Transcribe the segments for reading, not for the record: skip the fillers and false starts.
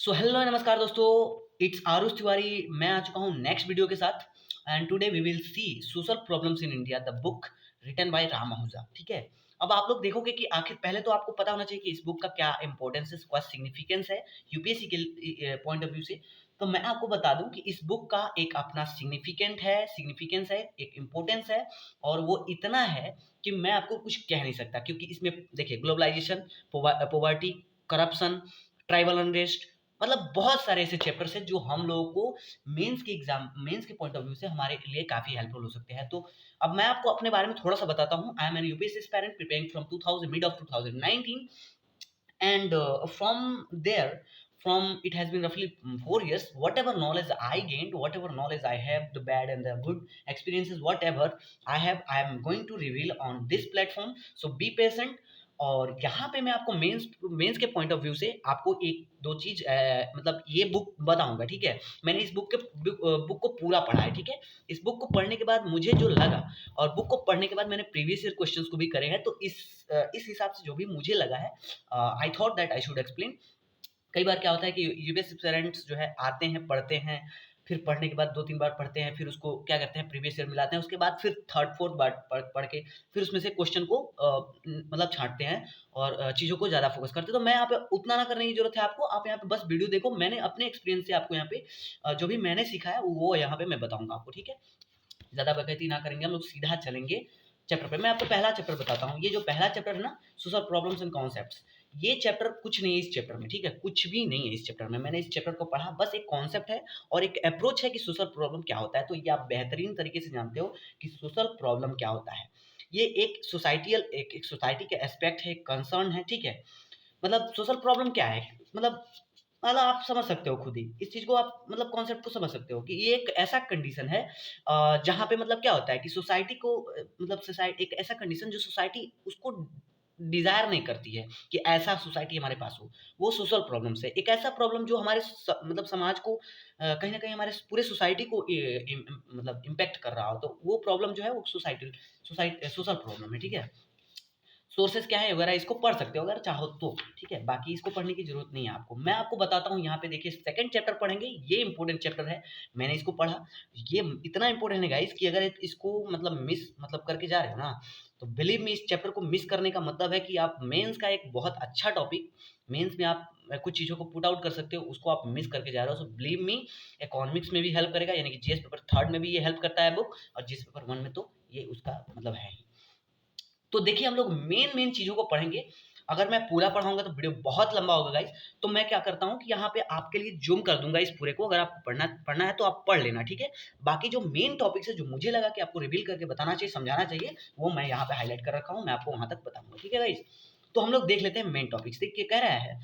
So hello नमस्कार दोस्तों, it's Aarush Tiwari. मैं आ चुका हूँ नेक्स्ट वीडियो के साथ। And today we will see social problems in India, the book written by Ram Ahuja. ठीक है, अब आप लोग देखोगे कि आखिर पहले तो आपको पता होना चाहिए कि इस बुक का क्या इंपॉर्टेंस है, क्या सिग्निफिकेंस है यूपीएससी के पॉइंट ऑफ व्यू से। तो मैं आपको बता दूं कि इस बुक का एक अपना सिग्निफिकेंस है, एक इम्पोर्टेंस है। और वो इतना है कि मैं आपको कुछ कह नहीं सकता, क्योंकि इसमें देखिए globalisation, poverty, corruption, tribal unrest, मतलब बहुत सारे ऐसे चैप्टर्स हैं जो हम लोगों को मेंस के पॉइंट ऑफ व्यू से हमारे लिए काफ़ी हेल्पफुल हो सकते हैं। तो अब मैं आपको अपने बारे में थोड़ा सा बताता हूँ। I am an UPSC aspirant preparing from 2000 mid of 2019, and from there, from it has been roughly 4 years. Whatever knowledge I gained, whatever knowledge I have, the bad and the good experiences, whatever I have, I am going to reveal on this platform. So be patient. और यहाँ पे मैं आपको mains के point of view से आपको एक दो चीज मतलब ये बुक बताऊंगा। ठीक है, मैंने इस बुक को पूरा पढ़ा है। ठीक है, इस बुक को पढ़ने के बाद मुझे जो लगा, और बुक को पढ़ने के बाद मैंने प्रीवियस ईयर क्वेश्चंस को भी करे हैं, तो इस हिसाब से जो भी मुझे लगा है, I thought that I should explain. कई बार क्या होता है कि यूपीएससी पेरेंट्स जो है आते हैं, पढ़ते हैं, फिर पढ़ने के बाद 2-3 बार पढ़ते हैं, फिर उसको क्या करते हैं प्रीवियस ईयर मिलाते हैं, उसके बाद फिर थर्ड फोर्थ बार पढ़ के फिर उसमें से क्वेश्चन को मतलब छाँटते हैं और चीज़ों को ज़्यादा फोकस करते हैं। तो मैं यहाँ पे उतना ना करने की ज़रूरत है आपको, आप यहाँ पे बस वीडियो देखो। मैंने अपने एक्सपीरियंस से आपको यहाँ पे जो भी मैंने सीखा है वो यहाँ पे मैं बताऊँगा आपको। ठीक है, ज़्यादा बकैती ना करेंगे, हम लोग सीधा चलेंगे चैप्टर पे। मैं आपको पहला चैप्टर बताता हूँ। ये जो पहला चैप्टर है ना, सोशल प्रॉब्लम्स एंड कॉन्सेप्ट्स, ये चैप्टर कुछ नहीं है इस चैप्टर में। ठीक है, कुछ भी नहीं है इस चैप्टर में। मैंने इस चैप्टर को पढ़ा, बस एक कॉन्सेप्ट है और एक अप्रोच है कि सोशल प्रॉब्लम क्या होता है। तो ये आप बेहतरीन तरीके से जानते हो कि सोशल प्रॉब्लम क्या होता है। ये एक सोसाइटी के एस्पेक्ट है, कंसर्न है। ठीक है, मतलब सोशल प्रॉब्लम क्या है, मतलब आप समझ सकते हो खुद ही इस चीज़ को, आप मतलब कॉन्सेप्ट को समझ सकते हो कि ये एक ऐसा कंडीशन है जहाँ पे मतलब क्या होता है कि सोसाइटी को मतलब सोसाइटी एक ऐसा कंडीशन जो सोसाइटी उसको डिज़ायर नहीं करती है कि ऐसा सोसाइटी हमारे पास हो। वो सोशल प्रॉब्लम्स है। एक ऐसा प्रॉब्लम जो हमारे मतलब समाज को कहीं न कहीं हमारे पूरे सोसाइटी को मतलब इम्पैक्ट कर रहा हो, तो वो प्रॉब्लम जो है वो सोशल प्रॉब्लम है। ठीक है? सोर्सेज़ क्या है वगैरह इसको पढ़ सकते हो अगर चाहो तो। ठीक है, बाकी इसको पढ़ने की ज़रूरत नहीं है आपको। मैं आपको बताता हूँ यहाँ पे, देखिए सेकंड चैप्टर पढ़ेंगे, ये इंपॉर्टेंट चैप्टर है। मैंने इसको पढ़ा, ये इतना इंपॉर्टेंट है गाइस कि अगर इसको मतलब मिस मतलब करके जा रहे हो ना, तो बिलीव मी इस चैप्टर को मिस करने का मतलब है कि आप मेंस का एक बहुत अच्छा टॉपिक, मेंस में आप कुछ चीज़ों को पुट आउट कर सकते हो, उसको आप मिस करके जा रहे हो। सो बिलीव मी, इकोनॉमिक्स में भी हेल्प करेगा, यानी कि जीएस पेपर 3 में भी ये हेल्प करता है बुक, और जीएस पेपर 1 में तो ये उसका मतलब है ही। तो देखिए हम लोग मेन चीज़ों को पढ़ेंगे। अगर मैं पूरा पढ़ाऊँगा तो वीडियो बहुत लंबा होगा गाइस। तो मैं क्या करता हूँ कि यहाँ पे आपके लिए ज़ूम कर दूँगा इस पूरे को। अगर आपको पढ़ना पढ़ना है तो आप पढ़ लेना, ठीक है? बाकी जो मेन टॉपिक्स है, जो मुझे लगा कि आपको रिवील करके बताना चाहिए, समझाना चाहिए, वो मैं यहाँ पे हाइलाइट कर रखा हूँ। मैं आपको वहाँ तक बताऊँगा, ठीक है गाइस? तो हम लोग देख लेते हैं मेन टॉपिक्स। देखिए कह रहा है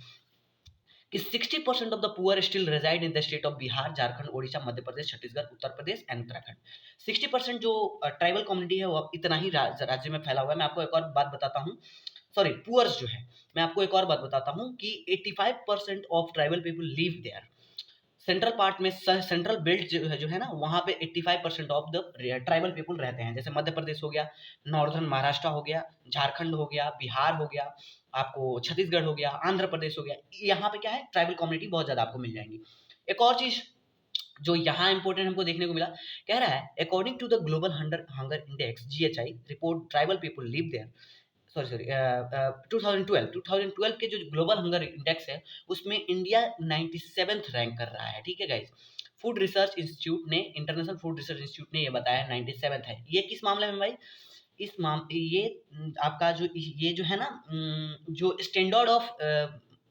कि 60% of the poor still reside in the state of Bihar, Jharkhand, Odisha, Madhya Pradesh, Chhattisgarh, Uttar Pradesh and Uttarakhand. 60% जो ट्राइबल कम्युनिटी है वो इतना ही राज्य में फैला हुआ है। मैं आपको एक और बात बताता हूँ, सॉरी पुअर्स जो है, मैं आपको एक और बात बताता हूँ कि 85% of tribal people live there. Central part में सेंट्रल बेल्ट जो है ना, वहाँ पे 85% ऑफ द ट्राइबल पीपल रहते हैं। जैसे मध्य प्रदेश हो गया, नॉर्दर्न महाराष्ट्र हो गया, झारखंड हो गया, बिहार हो गया, आपको छत्तीसगढ़ हो गया, आंध्र प्रदेश हो गया। यहाँ पे क्या है, ट्राइबल कम्युनिटी बहुत ज़्यादा आपको मिल जाएंगी। एक और चीज़ जो यहाँ इंपॉर्टेंट हमको देखने को मिला, कह रहा है according to the global hunger index GHI report, tribal people live there. Sorry 2012 के जो ग्लोबल हंगर इंडेक्स है, उसमें इंडिया 97th रैंक कर रहा है। ठीक है गाइस, फूड रिसर्च इंस्टीट्यूट ने, इंटरनेशनल फूड रिसर्च इंस्टीट्यूट ने ये बताया 97th है। ये किस मामले में भाई, ये आपका जो ये जो है ना, जो स्टैंडर्ड ऑफ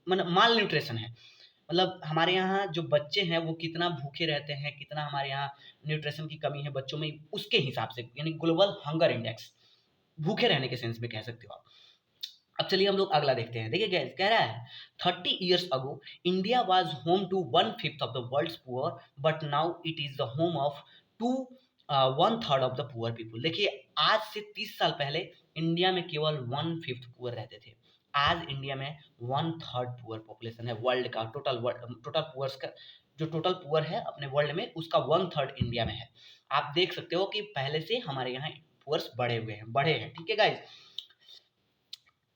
माल न्यूट्रिशन है, मतलब हमारे यहाँ जो बच्चे हैं वो कितना भूखे रहते हैं, कितना हमारे यहाँ न्यूट्रिशन की कमी है बच्चों में, उसके हिसाब से, यानी ग्लोबल हंगर इंडेक्स, भूखे रहने के सेंस में कह सकते हो आप। अब चलिए हम लोग अगला देखते हैं। देखिए गाइस कह रहा है 30 years ago India was home to 1/5 of the world's poor, but now it is the home of to 1/3 of the poor people. देखिए आज से 30 साल पहले इंडिया में केवल 1/5 पुअर रहते थे। आज इंडिया में 1/3 पुअर पॉपुलेशन है वर्ल्ड का। टोटल पुअर्स का जो टोटल पुअर है अपने वर्ल्ड में, उसका 1/3 इंडिया में है। आप देख सकते हो कि पहले से हमारे यहाँ पुअर्स बढ़े हैं। ठीक है गाइस,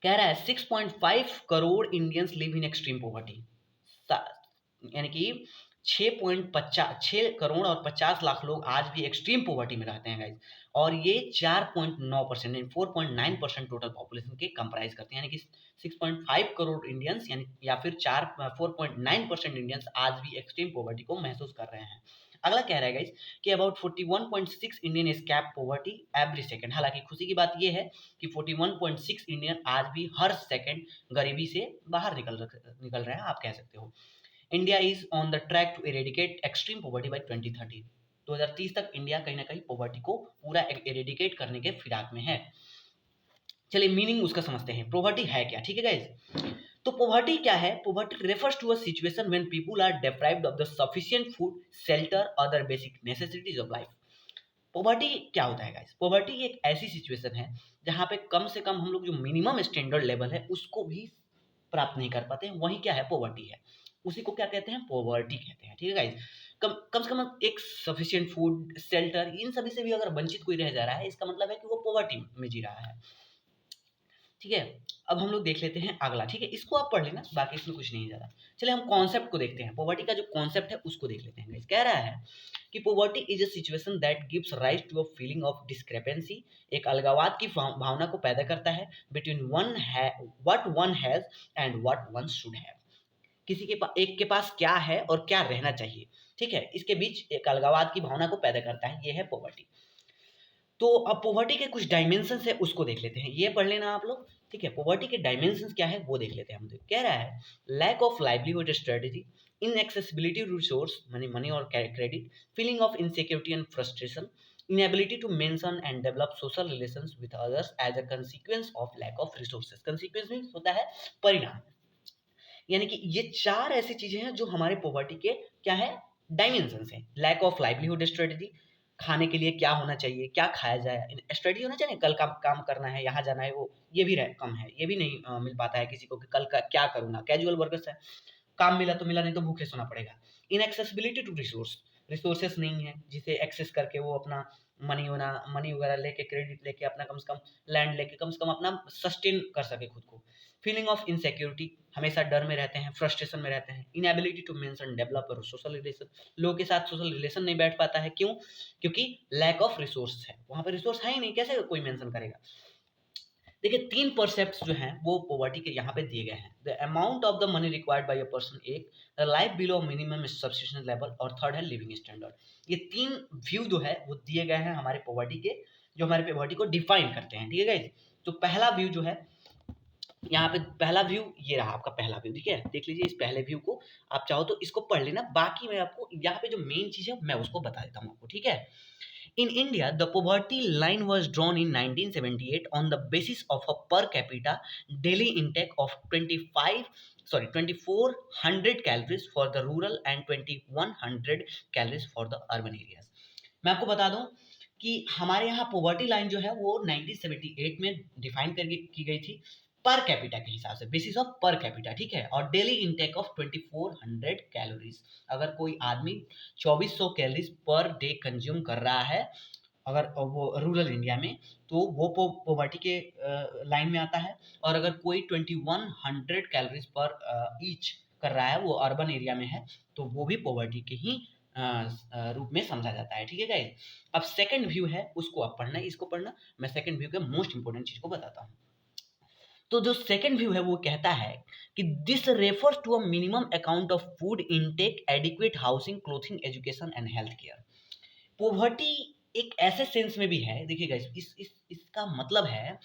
कह रहा है 6.5 crore Indians live in extreme poverty. यानी कि 6 करोड़ और 50 लाख लोग आज भी एक्सट्रीम पॉवर्टी में रहते हैं गाइज, और ये 4.9% यानी 4.9% टोटल पॉपुलेशन के कंप्राइज करते हैं, यानी कि 6.5 करोड़ इंडियंस यानी या फिर 4.9% इंडियंस आज भी एक्सट्रीम पॉवर्टी को महसूस कर रहे हैं। अगला कह रहा है गाइज कि about 41.6 Indian escape poverty every second. हालांकि खुशी की बात यह है कि 41.6 इंडियन आज भी हर सेकंड गरीबी से बाहर निकल रहे हैं, आप कह सकते हो। India is on the track to eradicate extreme poverty by 2030। 2030 तक इंडिया कहीं ना कहीं पॉवर्टी को पूरा इरेडिकेट करने के फिराक में है। चलिए मीनिंग उसका समझते हैं, पॉवर्टी है क्या, ठीक है गाइज। तो पॉवर्टी क्या है? Poverty refers to a situation when people are deprived of the sufficient food, shelter, other basic necessities of life. Poverty क्या होता है गाइस? पॉवर्टी एक ऐसी सिचुएशन है जहाँ पे कम से कम हम लोग जो मिनिमम स्टैंडर्ड लेवल है उसको भी प्राप्त नहीं कर पाते हैं, वही क्या है? पॉवर्टी है। उसी को क्या कहते हैं? पॉवर्टी कहते हैं, ठीक है गाइस। कम से कम एक सफिशिएंट फूड, शेल्टर, इन सभी से भी अगर वंचित कोई रह जा रहा है, इसका मतलब है कि वो पॉवर्टी में जी रहा है, ठीक है। अब हम लोग देख लेते हैं अगला, ठीक है, इसको आप पढ़ लेना, बाकी इसमें कुछ नहीं ज़्यादा। चलिए हम कॉन्सेप्ट को देखते हैं, पॉवर्टी का जो कॉन्सेप्ट है उसको देख लेते हैं। कह रहा है कि poverty is a situation that gives rise to a feeling of discrepancy, एक अलगावाद की भावना को पैदा करता है between what one has and what one should have. किसी के पास, एक के पास क्या है और क्या रहना चाहिए, ठीक है, इसके बीच एक अलगावाद की भावना को पैदा करता है, ये है पॉवर्टी। तो अब पॉवर्टी के कुछ डायमेंशंस है उसको देख लेते हैं, ये पढ़ लेना आप लोग, ठीक है। पॉवर्टी के डायमेंशंस क्या है वो देख लेते हैं हम। कह रहा है lack of livelihood strategy, inaccessibility to resource money money और credit, feeling of insecurity and frustration, inability to mention and develop social relations with others as a consequence of lack of resources। consequence means होता है परिणाम, यानी कि ये चार ऐसी चीजें हैं जो हमारे पॉवर्टी के क्या है? डायमेंशंस हैं। लैक ऑफ लाइवलीहुड स्ट्रेटजी, खाने के लिए क्या होना चाहिए, क्या खाया जाए, स्ट्रेटजी होना चाहिए, कल का काम करना है, यहाँ जाना है, वो ये भी कम है, ये भी नहीं मिल पाता है किसी को कि कल का क्या करूँ ना, कैजुअल वर्कर्स है, काम मिला तो मिला, नहीं तो भूखे सोना पड़ेगा। इनएक्सेसिबिलिटी टू रिसोर्स, रिसोर्सेस नहीं है जिसे एक्सेस करके वो अपना मनी वगैरह लेके, क्रेडिट लेके, अपना कम से कम लैंड लेके कम से कम अपना सस्टेन कर सके खुद को। फीलिंग ऑफ इनसिक्योरिटी, हमेशा डर में रहते हैं, फ्रस्ट्रेशन में रहते हैं। इनएबिलिटी टू मेंशन डेवलप और सोशल रिलेशन, लोगों के साथ सोशल रिलेशन नहीं बैठ पाता है, क्यों? क्योंकि लैक ऑफ रिसोर्स है, वहां पर रिसोर्स है ही नहीं, कैसे कोई मेंशन करेगा। देखिए 3 परसेप्ट्स जो हैं वो पॉवर्टी के यहाँ पे दिए गए हैं। The amount of the money required by a person, एक, the life below minimum subsistence level, और थर्ड है लिविंग स्टैंडर्ड। ये 3 व्यू जो है वो दिए गए हैं हमारे पॉवर्टी के, जो हमारे पॉवर्टी को डिफाइन करते हैं, ठीक है गाइस। तो पहला व्यू जो है यहाँ पे, पहला व्यू ये रहा आपका पहला व्यू, ठीक है, देख लीजिए इस पहले व्यू को, आप चाहो तो इसको पढ़ लेना, बाकी मैं आपको यहाँ पे जो मेन चीज है मैं उसको बता देता हूँ आपको, ठीक है। In India, the poverty line was drawn in 1978 on the basis of a per capita daily intake of 2400 calories for the rural and 2100 calories for the urban areas। मैं आपको बता दूं कि हमारे यहाँ पॉवर्टी लाइन जो है वो 1978 में डिफाइन कर की गई थी पर कैपिटा के हिसाब से, बेसिस ऑफ पर कैपिटा, ठीक है, और डेली इनटेक ऑफ 2400 कैलोरीज। अगर कोई आदमी 2400 कैलोरीज पर डे कंज्यूम कर रहा है अगर वो रूरल इंडिया में, तो वो पॉवर्टी के लाइन में आता है। और अगर कोई 2100 कैलोरीज पर ईच कर रहा है, वो अर्बन एरिया में है, तो वो भी पॉवर्टी के ही रूप में समझा जाता है, ठीक है गाइस। अब सेकंड व्यू है उसको आप पढ़ना, इसको पढ़ना, मैं सेकंड व्यू के मोस्ट इंपोर्टेंट चीज को बताता हूँ। तो जो सेकंड व्यू है वो कहता है कि this refers to a minimum account of food intake, adequate housing, clothing, education and health care. Poverty एक ऐसे सेंस में भी है, देखिएगा इसका मतलब है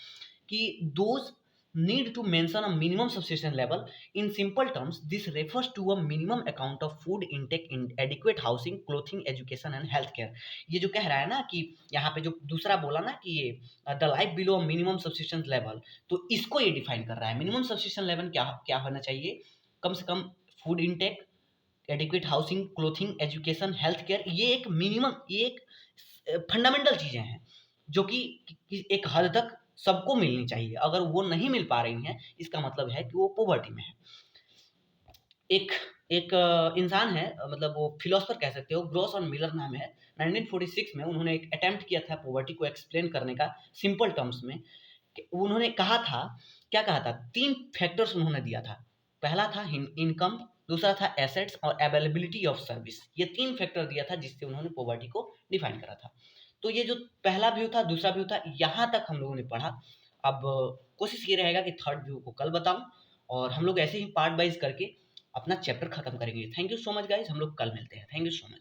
कि those need to mention a minimum subsistence level। in simple terms this refers to a minimum account of food intake, in adequate housing, clothing, education and health care। ये जो कह रहा है ना कि यहाँ पे जो दूसरा बोला ना कि ये the life below minimum subsistence level, तो इसको ये डिफाइन कर रहा है। मिनिमम सब्सिस्टेंस लेवल क्या क्या होना चाहिए? कम से कम food intake, adequate housing, clothing, education, health care, ये एक मिनिमम, ये एक फंडामेंटल चीजें हैं जो कि एक हद तक सबको मिलनी चाहिए। अगर वो नहीं मिल पा रही हैं, इसका मतलब है कि वो पॉवर्टी में है। एक एक इंसान है, मतलब वो फिलोसफर कह सकते हो, ग्रॉस और मिलर नाम है। 1946 में उन्होंने एक अटेम्प्ट किया था पॉवर्टी को एक्सप्लेन करने का सिंपल टर्म्स में। उन्होंने कहा था, क्या कहा था? 3 फैक्टर्स उन्होंने दिया था। पहला था इनकम, दूसरा था एसेट्स और अवेलेबिलिटी ऑफ सर्विस। ये 3 फैक्टर दिया था जिससे उन्होंने पॉवर्टी को डिफाइन करा था। तो ये जो पहला व्यू था, दूसरा व्यू था, यहाँ तक हम लोगों ने पढ़ा। अब कोशिश ये रहेगा कि थर्ड व्यू को कल बताऊँ और हम लोग ऐसे ही पार्ट वाइज़ करके अपना चैप्टर खत्म करेंगे। Thank you so much guys, हम लोग कल मिलते हैं। Thank you so much.